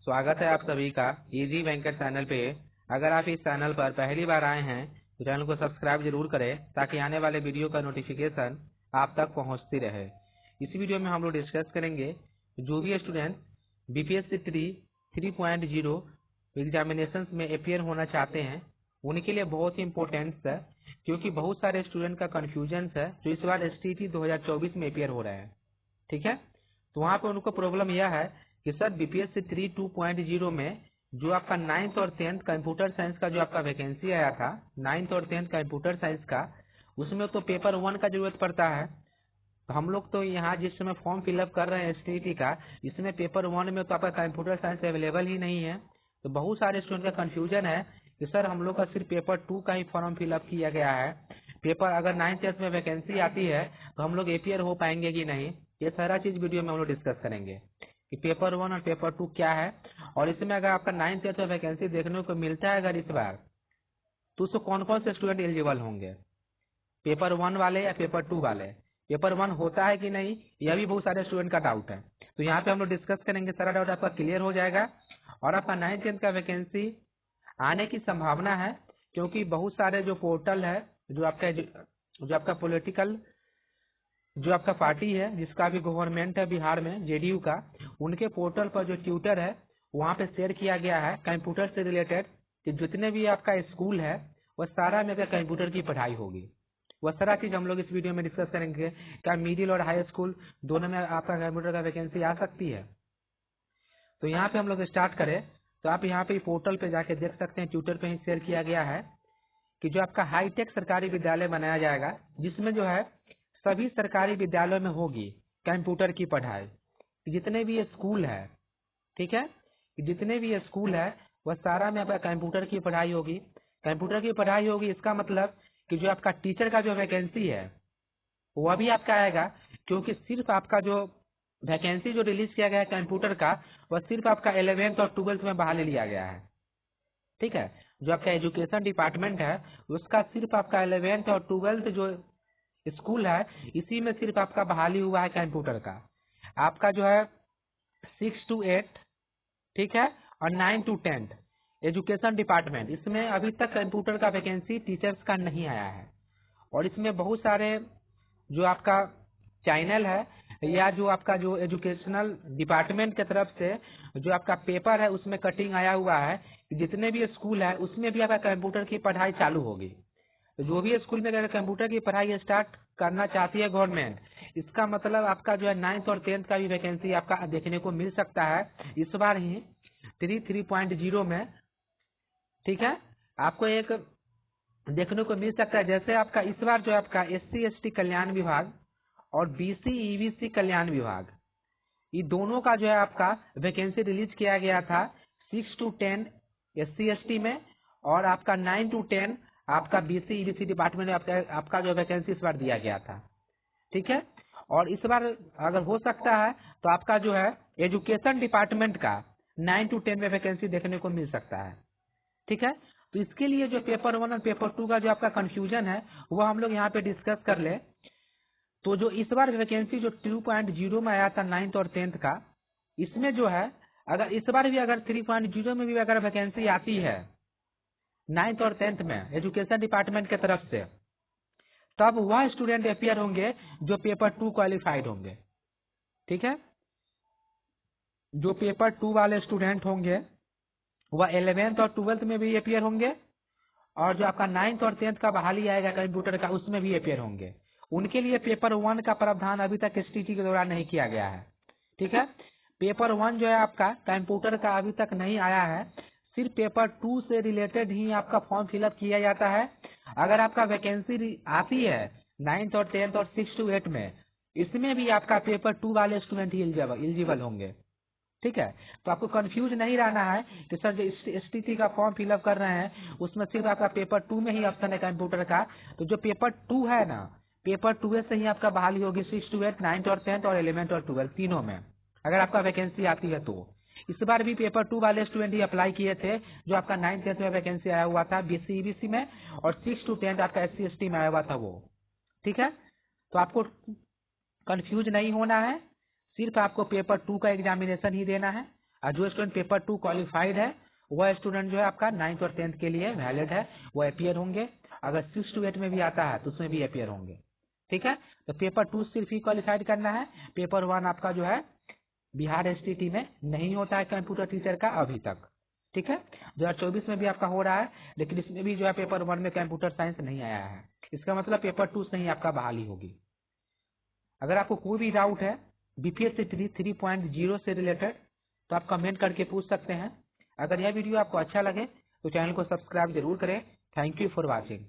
स्वागत है आप सभी का इजी वेंकट चैनल पे। अगर आप इस चैनल पर पहली बार आए हैं तो चैनल को सब्सक्राइब जरूर करें ताकि आने वाले वीडियो का नोटिफिकेशन आप तक पहुंचती रहे। इस वीडियो में हम लोग डिस्कस करेंगे जो भी स्टूडेंट बीपीएससी 3.0 एग्जामिनेशन में अपियर होना चाहते हैं उनके लिए बहुत ही इम्पोर्टेंट है, क्योंकि बहुत सारे स्टूडेंट का कंफ्यूजन है जो इस बार एसटीटी 2024 में अपियर हो रहे हैं। ठीक है, तो वहाँ पे उनको प्रॉब्लम यह है कि सर बीपीएससी 2.0 में जो आपका 9th और 10th कंप्यूटर साइंस का जो आपका वैकेंसी आया था 9th और 10th कंप्यूटर साइंस का, उसमें तो पेपर 1 का जरूरत पड़ता है। तो हम लोग तो यहाँ जिस समय फॉर्म फिलअप कर रहे हैं एसटीटी का, इसमें पेपर 1 में तो आपका कंप्यूटर साइंस अवेलेबल ही नहीं है। तो बहुत सारे स्टूडेंट का कंफ्यूजन है कि सर हम लोग का सिर्फ पेपर 2 का ही फॉर्म फिलअप किया गया है, पेपर अगर 9th 10th में वैकेंसी आती है तो हम लोग एपीआर हो पाएंगे कि नहीं। ये सारा चीज वीडियो में हम लोग डिस्कस करेंगे कि पेपर 1 और पेपर 2 क्या है, और इसमें अगर आपका 9th 10th में वैकेंसी देखने को मिलता है अगर इस बार, तो उसको कौन कौन से स्टूडेंट एलिजिबल होंगे, पेपर 1 वाले या पेपर 2 वाले। पेपर 1 होता है कि नहीं, यह भी बहुत सारे स्टूडेंट का डाउट है। तो यहाँ पे हम लोग डिस्कस करेंगे, सारा डाउट आपका क्लियर हो जाएगा। और आपका 9th 10th का वैकेंसी आने की संभावना है, क्योंकि बहुत सारे जो पोर्टल है जो आपका पॉलिटिकल जो आपका पार्टी है जिसका भी गवर्नमेंट है बिहार में जेडीयू का, उनके पोर्टल पर जो ट्यूटर है वहाँ पे शेयर किया गया है कंप्यूटर से रिलेटेड कि जितने भी आपका स्कूल है वह सारा में कंप्यूटर की पढ़ाई होगी। वह सारा चीज हम लोग इस वीडियो में डिस्कस करेंगे। क्या मिडिल और हाई स्कूल दोनों में आपका कंप्यूटर का वैकेंसी आ सकती है। तो यहाँ पे हम लोग स्टार्ट करें तो आप यहाँ पे पोर्टल पे जाके देख सकते हैं, ट्विटर पे ही शेयर किया गया है कि जो आपका हाईटेक सरकारी विद्यालय बनाया जाएगा, जिसमें जो है सभी सरकारी विद्यालयों में होगी कंप्यूटर की पढ़ाई। जितने भी स्कूल है, ठीक है, जितने भी स्कूल है वह सारा में आपका कंप्यूटर की पढ़ाई होगी। कंप्यूटर की पढ़ाई होगी, इसका मतलब कि जो आपका टीचर का जो वैकेंसी है वह भी आपका आएगा, क्योंकि सिर्फ आपका जो वैकेंसी जो रिलीज किया गया है कंप्यूटर का, वह सिर्फ आपका 11th और 12th में बहाली लिया गया है। ठीक है, जो आपका एजुकेशन डिपार्टमेंट है उसका सिर्फ आपका 11th और 12th जो स्कूल है इसी में सिर्फ आपका बहाली हुआ है कंप्यूटर का। आपका जो है 6 to 8, ठीक है, और 9 to 10 एजुकेशन डिपार्टमेंट, इसमें अभी तक कंप्यूटर का वैकेंसी टीचर्स का नहीं आया है। और इसमें बहुत सारे जो आपका चैनल है या जो आपका जो एजुकेशनल डिपार्टमेंट की तरफ से जो आपका पेपर है उसमें कटिंग आया हुआ है कि जितने भी स्कूल है उसमें भी आपका कंप्यूटर की पढ़ाई चालू होगी। तो जो भी स्कूल में अगर कंप्यूटर की पढ़ाई स्टार्ट करना चाहती है गवर्नमेंट, इसका मतलब आपका जो है 9th और 10th का भी वैकेंसी आपका देखने को मिल सकता है इस बार ही 3.0 में। ठीक है, आपको एक देखने को मिल सकता है, जैसे आपका इस बार जो आपका SC ST कल्याण विभाग और BC EBC कल्याण विभाग, ये दोनों का जो है आपका वैकेंसी रिलीज किया गया था 6 to 10 SC ST में, और आपका 9 to 10 आपका BC EBC डिपार्टमेंट में आपका जो वैकेंसी इस बार दिया गया था। ठीक है, और इस बार अगर हो सकता है तो आपका जो है एजुकेशन डिपार्टमेंट का 9 to 10 में वैकेंसी देखने को मिल सकता है। ठीक है, तो इसके लिए जो पेपर 1 और पेपर 2 का जो आपका कंफ्यूजन है वो हम लोग यहाँ पे डिस्कस कर ले। तो जो इस बार वैकेंसी जो 2.0 में आया था 9th और 10th का, इसमें जो है अगर इस बार भी अगर 3.0 में भी अगर वैकेंसी आती है 9th और 10th में एजुकेशन डिपार्टमेंट की तरफ से, तब वह स्टूडेंट अपियर होंगे जो पेपर 2 क्वालिफाइड होंगे। ठीक है, जो पेपर 2 वाले स्टूडेंट होंगे वह 11th और 12th में भी अपियर होंगे, और जो आपका 9th और 10th का बहाली आएगा कंप्यूटर का उसमें भी अपियर होंगे। उनके लिए पेपर 1 का प्रावधान अभी तक एसटीटी के दौरान नहीं किया गया है। ठीक है, पेपर 1 जो है आपका कंप्यूटर का अभी तक नहीं आया है, सिर्फ पेपर 2 से रिलेटेड ही आपका फॉर्म फिलअप किया जाता है। अगर आपका वैकेंसी आती है 9th और 10th और 6 to 8 में, इसमें भी आपका पेपर 2 वाले स्टूडेंट ही एलिजिबल होंगे। ठीक है, तो आपको कंफ्यूज नहीं रहना है कि सर जो एसटीटी का फॉर्म फिलअप कर रहे हैं उसमें सिर्फ आपका पेपर 2 में ही ऑप्शन है कंप्यूटर का। तो जो पेपर 2 है ना, पेपर 2 से ही आपका बहाली होगी 6 to 8, 9th और 10th और 11th और 12th तीनों में अगर आपका वैकेंसी आती है तो। इस बार भी पेपर 2 वाले स्टूडेंट ही अप्लाई किए थे, जो आपका 9th 10th में वैकेंसी आया हुआ था BC EBC में, और 6 to 10 आपका SC ST में आया हुआ था वो। ठीक है, तो आपको कंफ्यूज नहीं होना है, सिर्फ आपको पेपर 2 का एग्जामिनेशन ही देना है। और जो स्टूडेंट पेपर 2 क्वालिफाइड है वह स्टूडेंट जो है आपका 9th और 10th के लिए वैलिड है, वो अपीयर होंगे। अगर 6 to 8 में भी आता है तो उसमें भी अपीयर होंगे। ठीक है, तो पेपर 2 सिर्फ ही क्वालिफाइड करना है। पेपर 1 आपका जो है बिहार एसटीटी में नहीं होता है कंप्यूटर टीचर का अभी तक। ठीक है, 2024 में भी आपका हो रहा है, लेकिन इसमें भी जो है पेपर 1 में कंप्यूटर साइंस नहीं आया है। इसका मतलब पेपर 2 से ही आपका बहाली होगी। अगर आपको कोई भी डाउट है बीपीएससी 3.0 से रिलेटेड तो आप कमेंट करके पूछ सकते हैं। अगर यह वीडियो आपको अच्छा लगे तो चैनल को सब्सक्राइब जरूर करें। Thank you for watching.